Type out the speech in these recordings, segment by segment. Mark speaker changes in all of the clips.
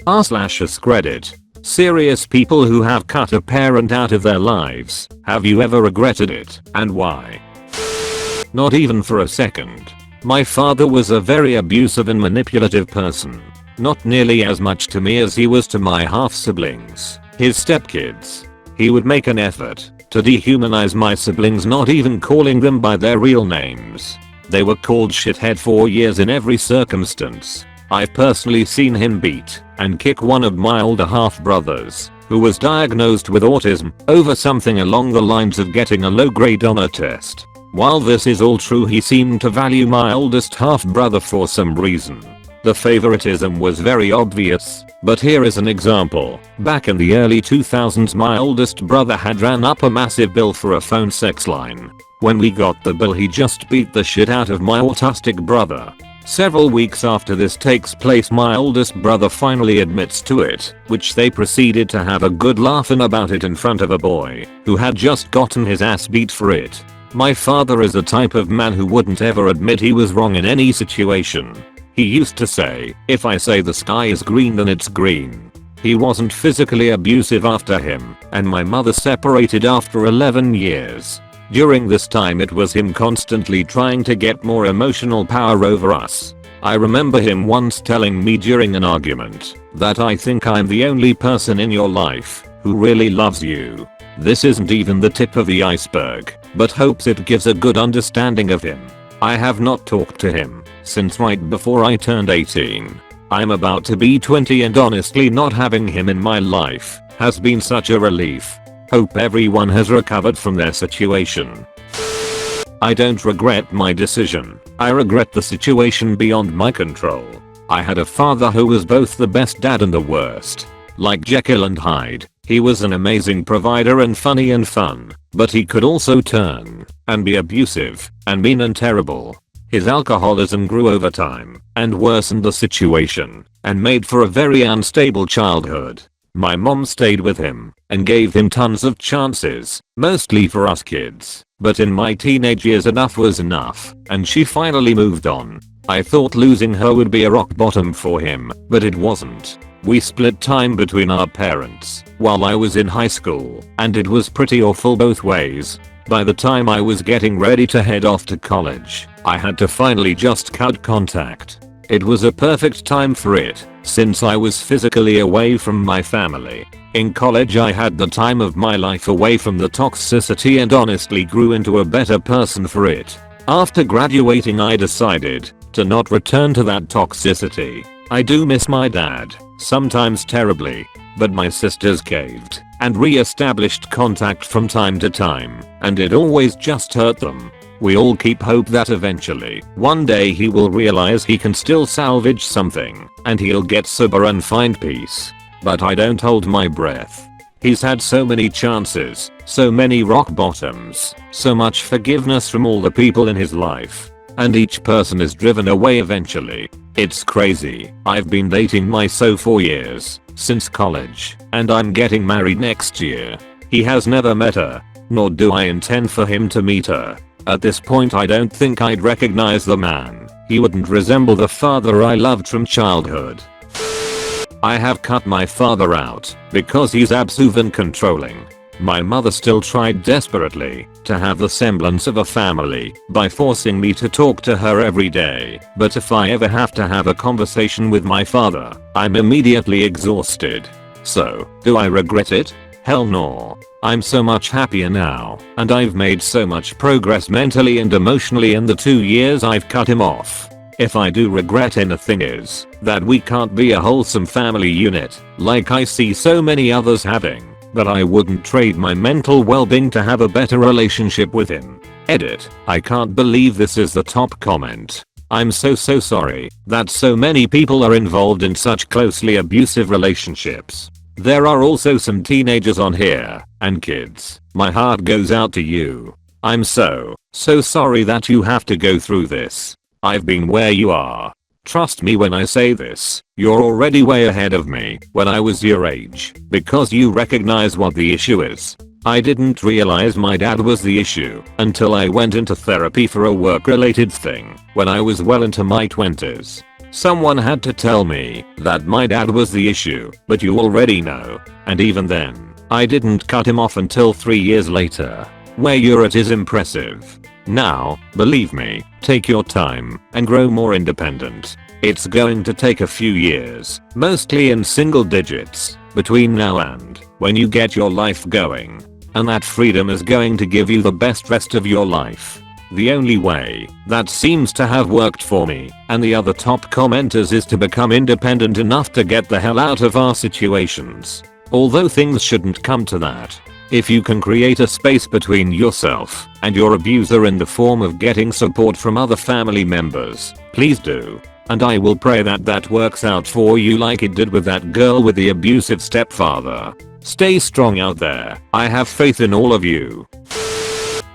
Speaker 1: r/AskReddit. Serious people who have cut a parent out of their lives. Have you ever regretted it, and why? Not even for a second. My father was a very abusive and manipulative person. Not nearly as much to me as he was to my half-siblings, his stepkids. He would make an effort to dehumanize my siblings, not even calling them by their real names. They were called shithead for years in every circumstance. I've personally seen him beat and kick one of my older half-brothers, who was diagnosed with autism, over something along the lines of getting a low grade on a test. While this is all true, he seemed to value my oldest half-brother for some reason. The favoritism was very obvious, but here is an example. Back in the early 2000s, my oldest brother had ran up a massive bill for a phone sex line. When we got the bill, he just beat the shit out of my autistic brother. Several weeks after this takes place, my oldest brother finally admits to it, which they proceeded to have a good laughing about it in front of a boy who had just gotten his ass beat for it. My father is the type of man who wouldn't ever admit he was wrong in any situation. He used to say, "If I say the sky is green, then it's green." He wasn't physically abusive after him, and my mother separated after 11 years. During this time, it was him constantly trying to get more emotional power over us. I remember him once telling me during an argument that, "I think I'm the only person in your life who really loves you." This isn't even the tip of the iceberg, but hopes it gives a good understanding of him. I have not talked to him since right before I turned 18. I'm about to be 20, and honestly, not having him in my life has been such a relief. Hope everyone has recovered from their situation. I don't regret my decision. I regret the situation beyond my control. I had a father who was both the best dad and the worst. Like Jekyll and Hyde, he was an amazing provider and funny and fun, but he could also turn and be abusive and mean and terrible. His alcoholism grew over time and worsened the situation and made for a very unstable childhood. My mom stayed with him and gave him tons of chances, mostly for us kids, but in my teenage years enough was enough, and she finally moved on. I thought losing her would be a rock bottom for him, but it wasn't. We split time between our parents while I was in high school, and it was pretty awful both ways. By the time I was getting ready to head off to college, I had to finally just cut contact. It was a perfect time for it, since I was physically away from my family. In college, I had the time of my life away from the toxicity and honestly grew into a better person for it. After graduating, I decided to not return to that toxicity. I do miss my dad, sometimes terribly, but my sisters caved and re-established contact from time to time, and it always just hurt them. We all keep hope that eventually, one day, he will realize he can still salvage something, and he'll get sober and find peace. But I don't hold my breath. He's had so many chances, so many rock bottoms, so much forgiveness from all the people in his life, and each person is driven away eventually. It's crazy. I've been dating my so for years, since college, and I'm getting married next year. He has never met her, nor do I intend for him to meet her. At this point, I don't think I'd recognize the man. He wouldn't resemble the father I loved from childhood. I have cut my father out because he's abusive and controlling. My mother still tried desperately to have the semblance of a family by forcing me to talk to her every day, but if I ever have to have a conversation with my father, I'm immediately exhausted. So, do I regret it? Hell no. I'm so much happier now, and I've made so much progress mentally and emotionally in the 2 years I've cut him off. If I do regret anything, is that we can't be a wholesome family unit like I see so many others having, but I wouldn't trade my mental well-being to have a better relationship with him. Edit. I can't believe this is the top comment. I'm so sorry that so many people are involved in such closely abusive relationships. There are also some teenagers on here, and kids. My heart goes out to you. I'm so sorry that you have to go through this. I've been where you are. Trust me when I say this, you're already way ahead of me when I was your age, because you recognize what the issue is. I didn't realize my dad was the issue until I went into therapy for a work-related thing when I was well into my 20s. Someone had to tell me that my dad was the issue, but you already know. And even then, I didn't cut him off until 3 years later. Where you're at is impressive. Now, believe me, take your time and grow more independent. It's going to take a few years, mostly in single digits, between now and when you get your life going. And that freedom is going to give you the best rest of your life. The only way that seems to have worked for me and the other top commenters is to become independent enough to get the hell out of our situations. Although things shouldn't come to that. If you can create a space between yourself and your abuser in the form of getting support from other family members, please do. And I will pray that that works out for you like it did with that girl with the abusive stepfather. Stay strong out there. I have faith in all of you.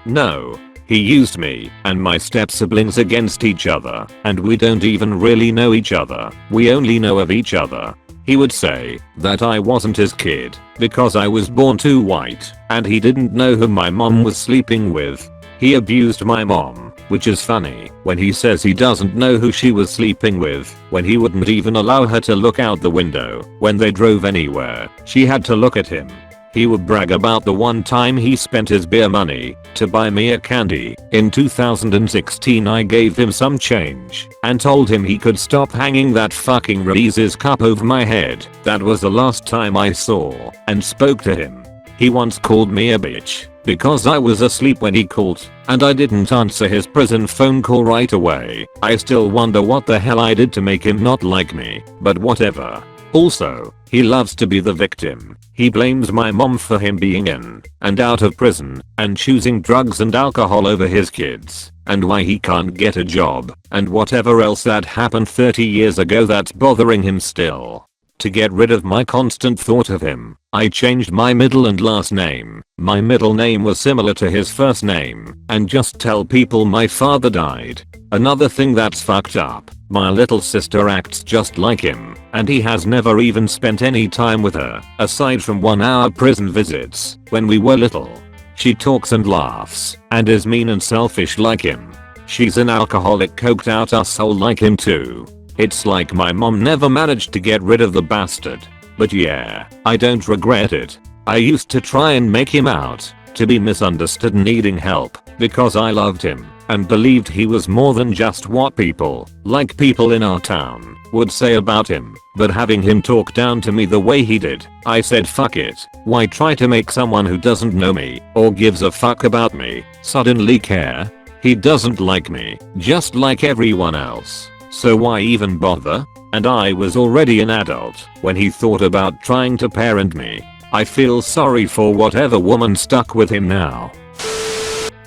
Speaker 1: No. He used me and my step-siblings against each other, and we don't even really know each other. We only know of each other. He would say that I wasn't his kid because I was born too white, and he didn't know who my mom was sleeping with. He abused my mom, which is funny when he says he doesn't know who she was sleeping with, when he wouldn't even allow her to look out the window when they drove anywhere. She had to look at him. He would brag about the one time he spent his beer money to buy me a candy. In 2016 I gave him some change and told him he could stop hanging that fucking Reese's cup over my head. That was the last time I saw and spoke to him. He once called me a bitch because I was asleep when he called and I didn't answer his prison phone call right away. I still wonder what the hell I did to make him not like me, but whatever. Also, he loves to be the victim. He blames my mom for him being in and out of prison and choosing drugs and alcohol over his kids and why he can't get a job and whatever else that happened 30 years ago that's bothering him still. To get rid of my constant thought of him, I changed my middle and last name. My middle name was similar to his first name and just tell people my father died. Another thing that's fucked up, my little sister acts just like him and he has never even spent any time with her aside from 1-hour prison visits when we were little. She talks and laughs and is mean and selfish like him. She's an alcoholic coked out asshole like him too. It's like my mom never managed to get rid of the bastard. But yeah, I don't regret it. I used to try and make him out to be misunderstood and needing help because I loved him and believed he was more than just what people, like people in our town, would say about him. But having him talk down to me the way he did, I said fuck it. Why try to make someone who doesn't know me or gives a fuck about me suddenly care? He doesn't like me, just like everyone else. So why even bother? And I was already an adult when he thought about trying to parent me. I feel sorry for whatever woman stuck with him now.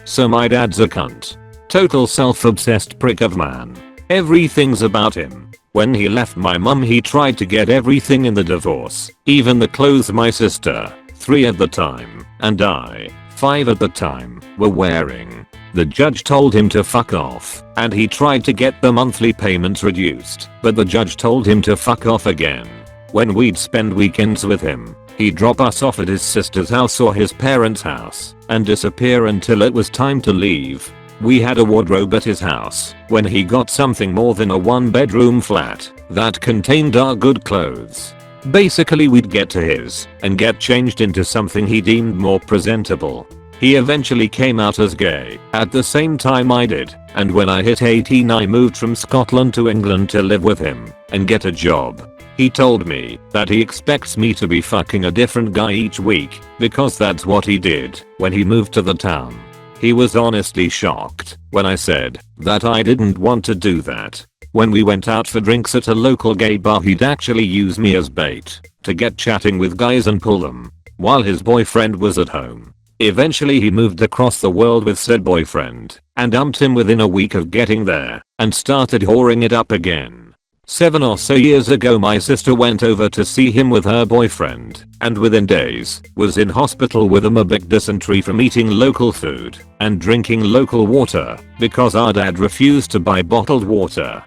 Speaker 1: So my dad's a cunt. Total self-obsessed prick of man. Everything's about him. When he left my mum he tried to get everything in the divorce, even the clothes my sister, 3 at the time, and I, 5 at the time, were wearing. The judge told him to fuck off, and he tried to get the monthly payments reduced, but the judge told him to fuck off again. When we'd spend weekends with him, he'd drop us off at his sister's house or his parents' house, and disappear until it was time to leave. We had a wardrobe at his house when he got something more than a 1-bedroom flat that contained our good clothes. Basically we'd get to his and get changed into something he deemed more presentable. He eventually came out as gay at the same time I did, and when I hit 18 I moved from Scotland to England to live with him and get a job. He told me that he expects me to be fucking a different guy each week because that's what he did when he moved to the town. He was honestly shocked when I said that I didn't want to do that. When we went out for drinks at a local gay bar he'd actually use me as bait to get chatting with guys and pull them while his boyfriend was at home. Eventually he moved across the world with said boyfriend and dumped him within a week of getting there and started whoring it up again. 7 or so years ago my sister went over to see him with her boyfriend and within days was in hospital with a big dysentery from eating local food and drinking local water because our dad refused to buy bottled water.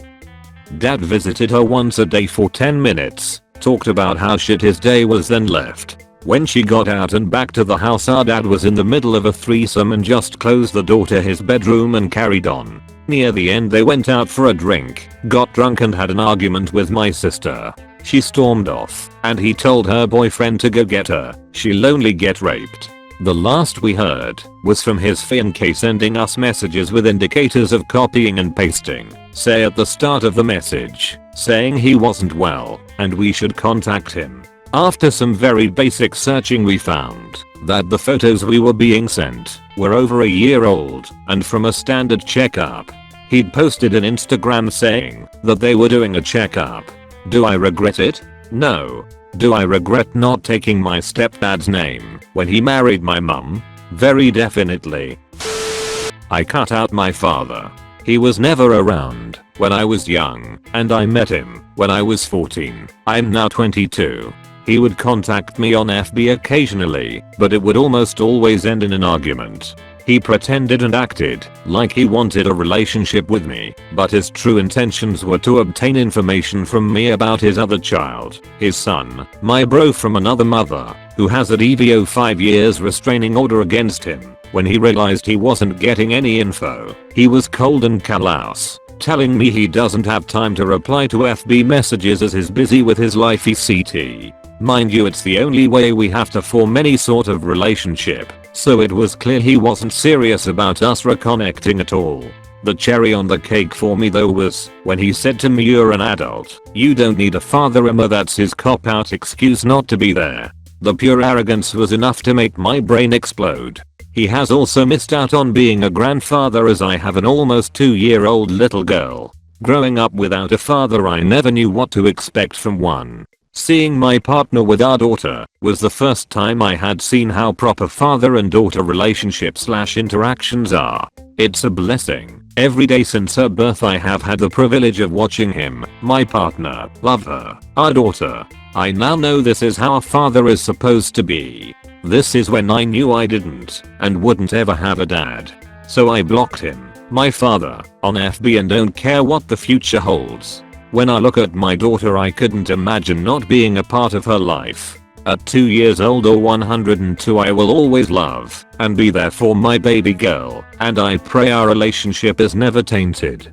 Speaker 1: Dad visited her once a day for 10 minutes, talked about how shit his day was then left. When she got out and back to the house our dad was in the middle of a threesome and just closed the door to his bedroom and carried on. Near the end they went out for a drink, got drunk and had an argument with my sister. She stormed off, and he told her boyfriend to go get her. She'll only get raped. The last we heard was from his fiancée sending us messages with indicators of copying and pasting. Say at the start of the message, saying he wasn't well, and we should contact him. After some very basic searching we found that the photos we were being sent were over a year old and from a standard checkup. He'd posted an Instagram saying that they were doing a checkup. Do I regret it? No. Do I regret not taking my stepdad's name when he married my mum? Very definitely. I cut out my father. He was never around when I was young, and I met him when I was 14. I'm now 22. He would contact me on FB occasionally, but it would almost always end in an argument. He pretended and acted like he wanted a relationship with me, but his true intentions were to obtain information from me about his other child, his son, my bro from another mother, who has a DVO 5 years restraining order against him. When he realized he wasn't getting any info, he was cold and callous, telling me he doesn't have time to reply to FB messages as he's busy with his life ECT. Mind you, it's the only way we have to form any sort of relationship, so it was clear he wasn't serious about us reconnecting at all. The cherry on the cake for me though was when he said to me, "You're an adult, you don't need a father." That's his cop-out excuse not to be there. The pure arrogance was enough to make my brain explode. He has also missed out on being a grandfather, as I have an almost 2-year-old little girl. Growing up without a father, I never knew what to expect from one. Seeing my partner with our daughter was the first time I had seen how proper father and daughter relationship/interactions are. It's a blessing. Every day since her birth I have had the privilege of watching him, my partner, love her, our daughter. I now know this is how a father is supposed to be. This is when I knew I didn't and wouldn't ever have a dad. So I blocked him, my father, on FB and don't care what the future holds. When I look at my daughter, I couldn't imagine not being a part of her life. At 2 years old or 102, I will always love and be there for my baby girl, and I pray our relationship is never tainted.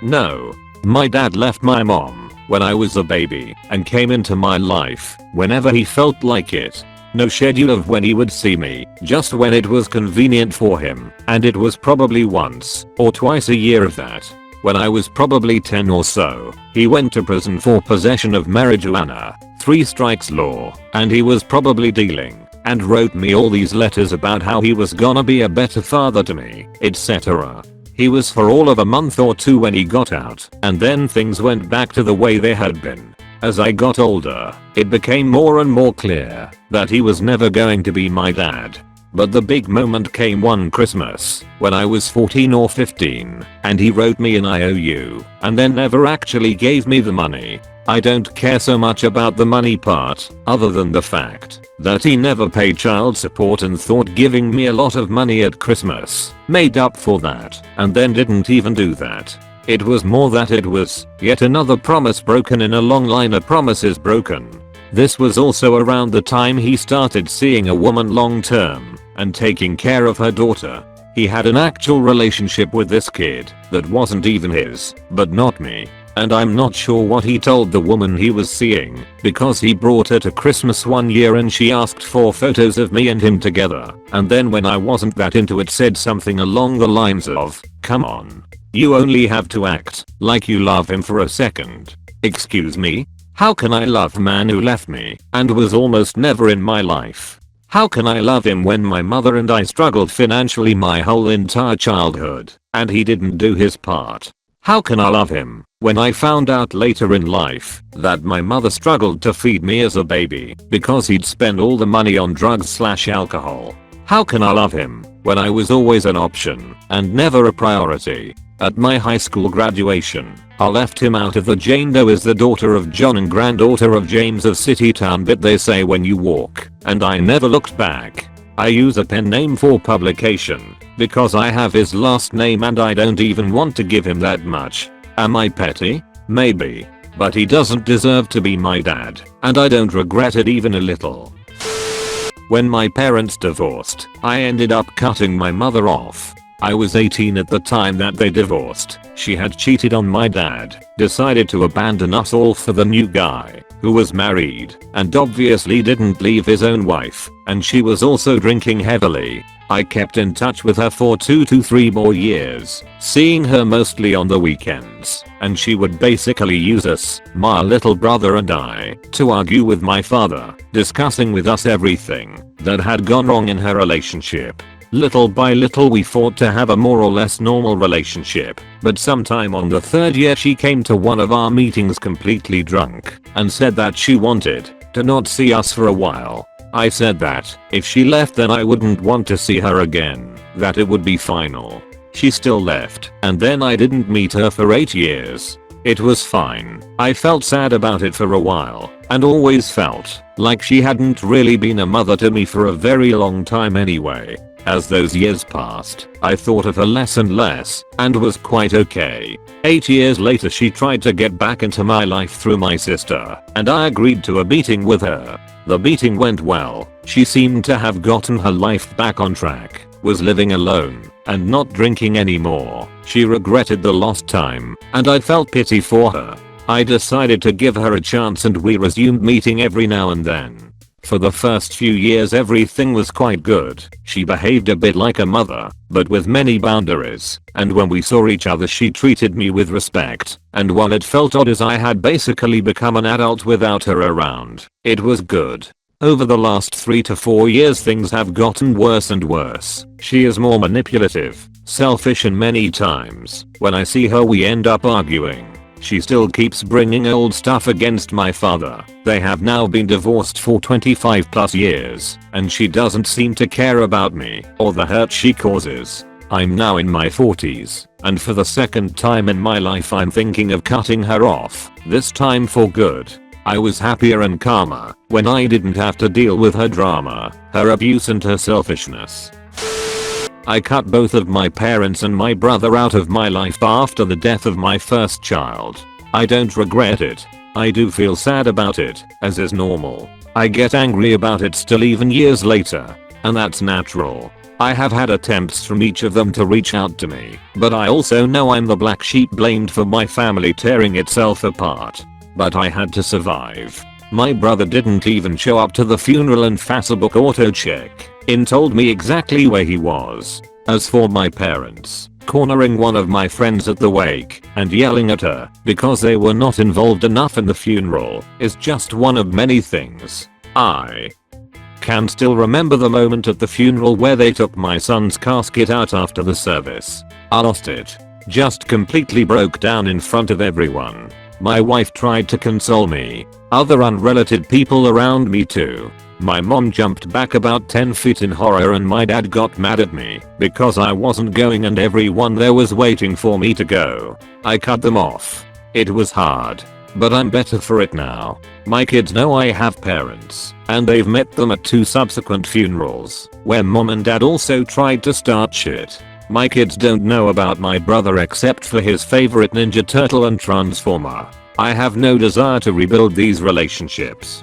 Speaker 1: No. My dad left my mom when I was a baby and came into my life whenever he felt like it. No schedule of when he would see me, just when it was convenient for him, and it was probably once or twice a year of that. When I was probably 10 or so, he went to prison for possession of marijuana, 3 strikes law, and he was probably dealing, and wrote me all these letters about how he was gonna be a better father to me, etc. He was for all of a month or 2 when he got out, and then things went back to the way they had been. As I got older, it became more and more clear that he was never going to be my dad. But the big moment came one Christmas when I was 14 or 15, and he wrote me an IOU and then never actually gave me the money. I don't care so much about the money part, other than the fact that he never paid child support and thought giving me a lot of money at Christmas made up for that, and then didn't even do that. It was more that it was yet another promise broken in a long line of promises broken. This was also around the time he started seeing a woman long term and taking care of her daughter. He had an actual relationship with this kid that wasn't even his, but not me. And I'm not sure what he told the woman he was seeing, because he brought her to Christmas one year and she asked for photos of me and him together, and then when I wasn't that into it said something along the lines of, "Come on. You only have to act like you love him for a second." Excuse me? How can I love a man who left me and was almost never in my life? How can I love him when my mother and I struggled financially my whole entire childhood and he didn't do his part? How can I love him when I found out later in life that my mother struggled to feed me as a baby because he'd spend all the money on drugs/alcohol? How can I love him when I was always an option and never a priority? At my high school graduation, I left him out of the Jane Doe as the daughter of John and granddaughter of James of City Town, but they say when you walk, and I never looked back. I use a pen name for publication because I have his last name and I don't even want to give him that much. Am I petty? Maybe. But he doesn't deserve to be my dad, and I don't regret it even a little. When my parents divorced, I ended up cutting my mother off. I was 18 at the time that they divorced. She had cheated on my dad, decided to abandon us all for the new guy, who was married, and obviously didn't leave his own wife, and she was also drinking heavily. I kept in touch with her for 2 to 3 more years, seeing her mostly on the weekends, and she would basically use us, my little brother and I, to argue with my father, discussing with us everything that had gone wrong in her relationship. Little by little we fought to have a more or less normal relationship, but sometime on the 3rd year she came to one of our meetings completely drunk and said that she wanted to not see us for a while. I said that if she left then I wouldn't want to see her again, that it would be final. She still left, and then I didn't meet her for 8 years. It was fine. I felt sad about it for a while, and always felt like she hadn't really been a mother to me for a very long time anyway. As those years passed, I thought of her less and less, and was quite okay. 8 years later she tried to get back into my life through my sister, and I agreed to a meeting with her. The meeting went well. She seemed to have gotten her life back on track, was living alone, and not drinking anymore. She regretted the lost time, and I felt pity for her. I decided to give her a chance and we resumed meeting every now and then. For the first few years everything was quite good. She behaved a bit like a mother, but with many boundaries, and when we saw each other she treated me with respect, and while it felt odd as I had basically become an adult without her around, it was good. Over the last 3 to 4 years things have gotten worse and worse. She is more manipulative, selfish, and many times when I see her we end up arguing. She still keeps bringing old stuff against my father. They have now been divorced for 25 plus years, and she doesn't seem to care about me or the hurt she causes. I'm now in my 40s, and for the second time in my life I'm thinking of cutting her off, this time for good. I was happier and calmer when I didn't have to deal with her drama, her abuse, and her selfishness. I cut both of my parents and my brother out of my life after the death of my first child. I don't regret it. I do feel sad about it, as is normal. I get angry about it still even years later, and that's natural. I have had attempts from each of them to reach out to me, but I also know I'm the black sheep blamed for my family tearing itself apart. But I had to survive. My brother didn't even show up to the funeral, and Facebook auto check in told me exactly where he was. As for my parents, cornering one of my friends at the wake and yelling at her because they were not involved enough in the funeral is just one of many things. I can still remember the moment at the funeral where they took my son's casket out after the service. I lost it. Just completely broke down in front of everyone. My wife tried to console me. Other unrelated people around me too. My mom jumped back about 10 feet in horror, and my dad got mad at me because I wasn't going and everyone there was waiting for me to go. I cut them off. It was hard, but I'm better for it now. My kids know I have parents, and they've met them at 2 subsequent funerals where mom and dad also tried to start shit. My kids don't know about my brother except for his favorite Ninja Turtle and Transformer. I have no desire to rebuild these relationships.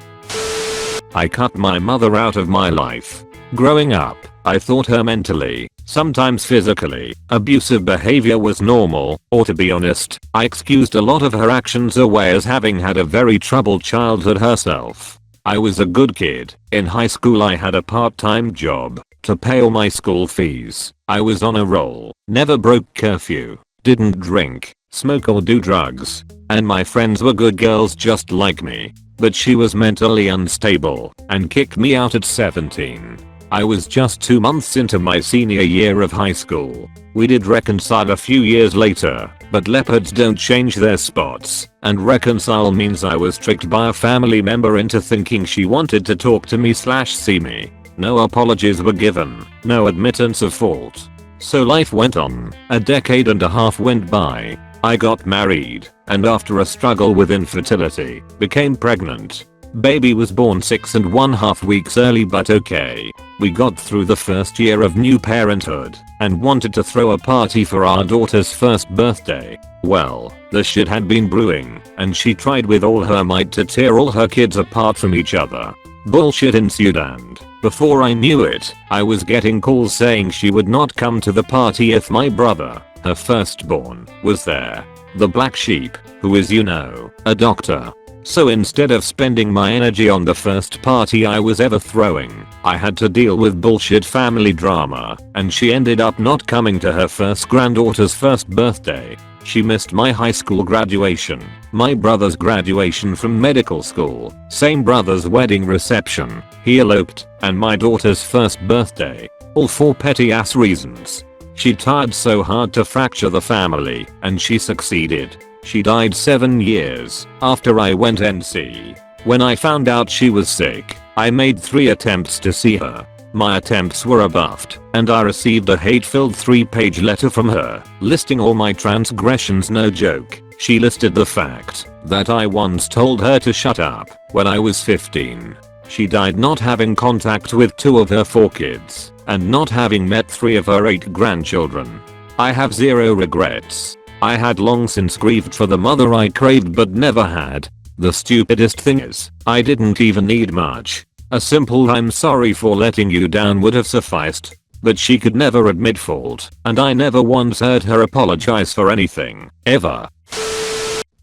Speaker 1: I cut my mother out of my life. Growing up, I thought her mentally, sometimes physically, abusive behavior was normal, or to be honest, I excused a lot of her actions away as having had a very troubled childhood herself. I was a good kid. In high school I had a part-time job to pay all my school fees. I was on a roll, never broke curfew, didn't drink, smoke or do drugs, and my friends were good girls just like me. But she was mentally unstable and kicked me out at 17. I was just 2 months into my senior year of high school. We did reconcile a few years later, but leopards don't change their spots, and reconcile means I was tricked by a family member into thinking she wanted to talk to me/see me. No apologies were given, no admittance of fault. So life went on. A decade and a half went by. I got married, and after a struggle with infertility, became pregnant. Baby was born 6.5 weeks early, but okay. We got through the first year of new parenthood, and wanted to throw a party for our daughter's first birthday. Well, the shit had been brewing, and she tried with all her might to tear all her kids apart from each other. Bullshit ensued, and before I knew it, I was getting calls saying she would not come to the party if my brother, her firstborn, was there. The black sheep, who is, a doctor. So instead of spending my energy on the first party I was ever throwing, I had to deal with bullshit family drama, and she ended up not coming to her first granddaughter's first birthday. She missed my high school graduation, my brother's graduation from medical school, same brother's wedding reception, he eloped, and my daughter's first birthday. All for petty ass reasons. She tried so hard to fracture the family, and she succeeded. She died 7 years after I went NC. When I found out she was sick, I made 3 attempts to see her. My attempts were rebuffed, and I received a hate-filled 3-page letter from her, listing all my transgressions. No joke. She listed the fact that I once told her to shut up when I was 15. She died not having contact with 2 of her 4 kids, and not having met 3 of her 8 grandchildren. I have 0 regrets. I had long since grieved for the mother I craved but never had. The stupidest thing is, I didn't even need much. A simple "I'm sorry for letting you down" would have sufficed. But she could never admit fault, and I never once heard her apologize for anything, ever.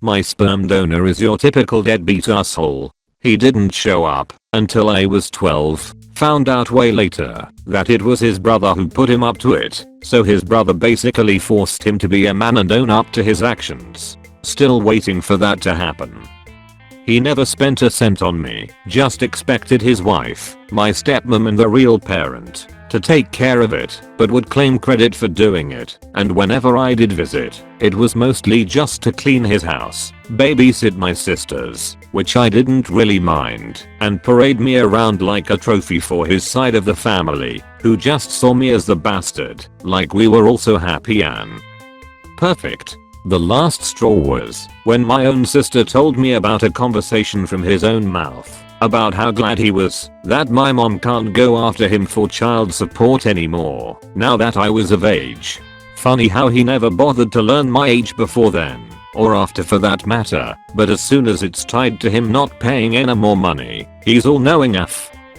Speaker 1: My sperm donor is your typical deadbeat asshole. He didn't show up until I was 12. Found out way later that it was his brother who put him up to it, so his brother basically forced him to be a man and own up to his actions. Still waiting for that to happen. He never spent a cent on me, just expected his wife, my stepmom and the real parent, to take care of it, but would claim credit for doing it, and whenever I did visit, it was mostly just to clean his house, babysit my sisters, which I didn't really mind, and parade me around like a trophy for his side of the family, who just saw me as the bastard, like we were also happy and perfect. The last straw was when my own sister told me about a conversation from his own mouth about how glad he was that my mom can't go after him for child support anymore now that I was of age. Funny how he never bothered to learn my age before then, or after for that matter, but as soon as it's tied to him not paying any more money, he's all knowing.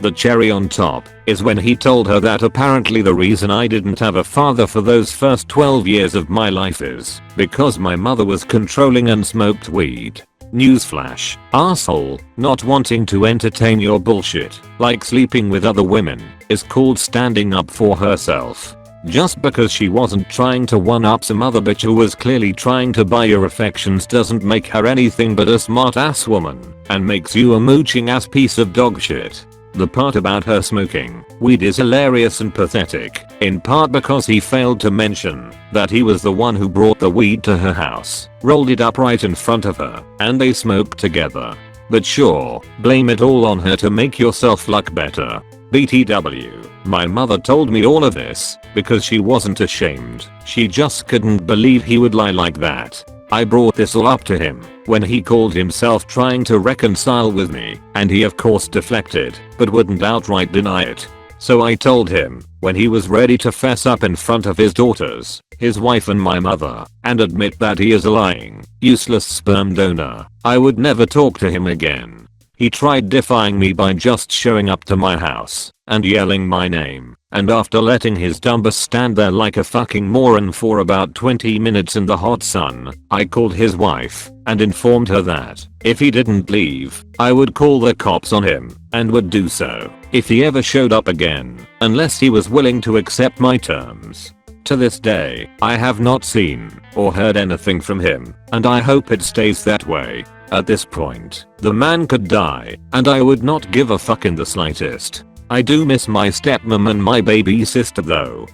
Speaker 1: The cherry on top is when he told her that apparently the reason I didn't have a father for those first 12 years of my life is because my mother was controlling and smoked weed. Newsflash, asshole, not wanting to entertain your bullshit, like sleeping with other women, is called standing up for herself. Just because she wasn't trying to one-up some other bitch who was clearly trying to buy your affections doesn't make her anything but a smart ass woman, and makes you a mooching ass piece of dog shit. The part about her smoking weed is hilarious and pathetic, in part because he failed to mention that he was the one who brought the weed to her house, rolled it up right in front of her, and they smoked together. But sure, blame it all on her to make yourself look better. BTW, my mother told me all of this because she wasn't ashamed, she just couldn't believe he would lie like that. I brought this all up to him when he called himself trying to reconcile with me, and he of course deflected, but wouldn't outright deny it. So I told him, when he was ready to fess up in front of his daughters, his wife and my mother, and admit that he is a lying, useless sperm donor, I would never talk to him again. He tried defying me by just showing up to my house and yelling my name, and after letting his dumbass stand there like a fucking moron for about 20 minutes in the hot sun, I called his wife and informed her that if he didn't leave, I would call the cops on him and would do so if he ever showed up again, unless he was willing to accept my terms. To this day, I have not seen or heard anything from him, and I hope it stays that way. At this point, the man could die, and I would not give a fuck in the slightest. I do miss my stepmom and my baby sister though.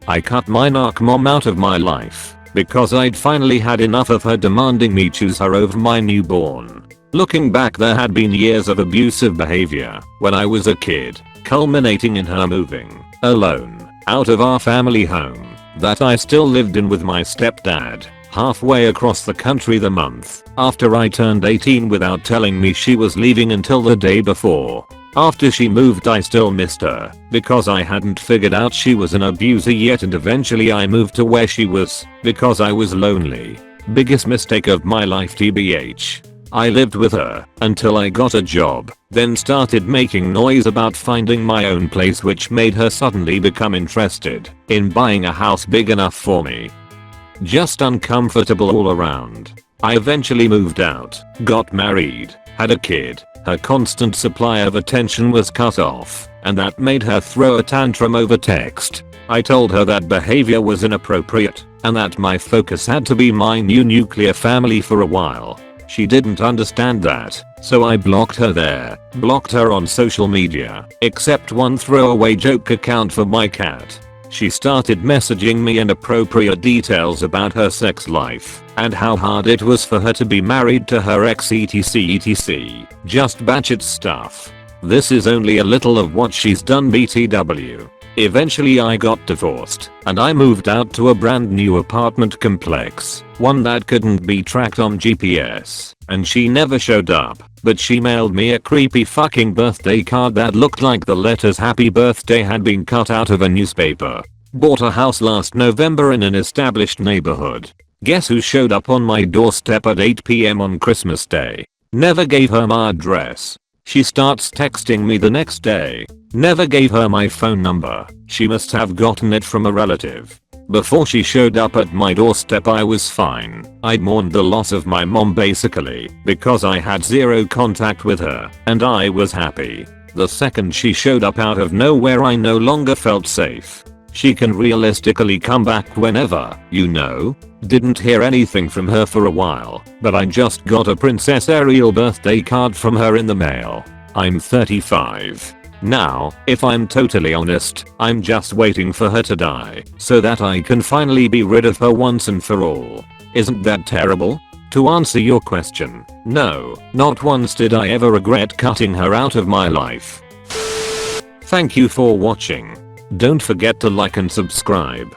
Speaker 1: I cut my narc mom out of my life because I'd finally had enough of her demanding me choose her over my newborn. Looking back, there had been years of abusive behavior when I was a kid, culminating in her moving alone out of our family home that I still lived in with my stepdad, halfway across the country the month after I turned 18 without telling me she was leaving until the day before. After she moved, I still missed her because I hadn't figured out she was an abuser yet, and eventually I moved to where she was because I was lonely. Biggest mistake of my life, TBH. I lived with her until I got a job, then started making noise about finding my own place, which made her suddenly become interested in buying a house big enough for me. Just uncomfortable all around. I eventually moved out, got married, had a kid. Her constant supply of attention was cut off, and that made her throw a tantrum over text. I told her that behavior was inappropriate, and that my focus had to be my new nuclear family for a while. She didn't understand that, so I blocked her there, blocked her on social media, except one throwaway joke account for my cat. She started messaging me inappropriate details about her sex life and how hard it was for her to be married to her ex etc. Just batshit stuff. This is only a little of what she's done BTW. Eventually I got divorced and I moved out to a brand new apartment complex, one that couldn't be tracked on GPS, and she never showed up, but she mailed me a creepy fucking birthday card that looked like the letters happy birthday had been cut out of a newspaper. Bought a house last November in an established neighborhood. Guess who showed up on my doorstep at 8 PM on Christmas Day? Never gave her my address. She starts texting me the next day. Never gave her my phone number. She must have gotten it from a relative. Before she showed up at my doorstep I was fine. I'd mourned the loss of my mom basically, because I had zero contact with her, and I was happy. The second she showed up out of nowhere I no longer felt safe. She can realistically come back whenever, you know? Didn't hear anything from her for a while, but I just got a Princess Ariel birthday card from her in the mail. I'm 35. Now, if I'm totally honest, I'm just waiting for her to die so that I can finally be rid of her once and for all. Isn't that terrible? To answer your question, no, not once did I ever regret cutting her out of my life. Thank you for watching. Don't forget to like and subscribe.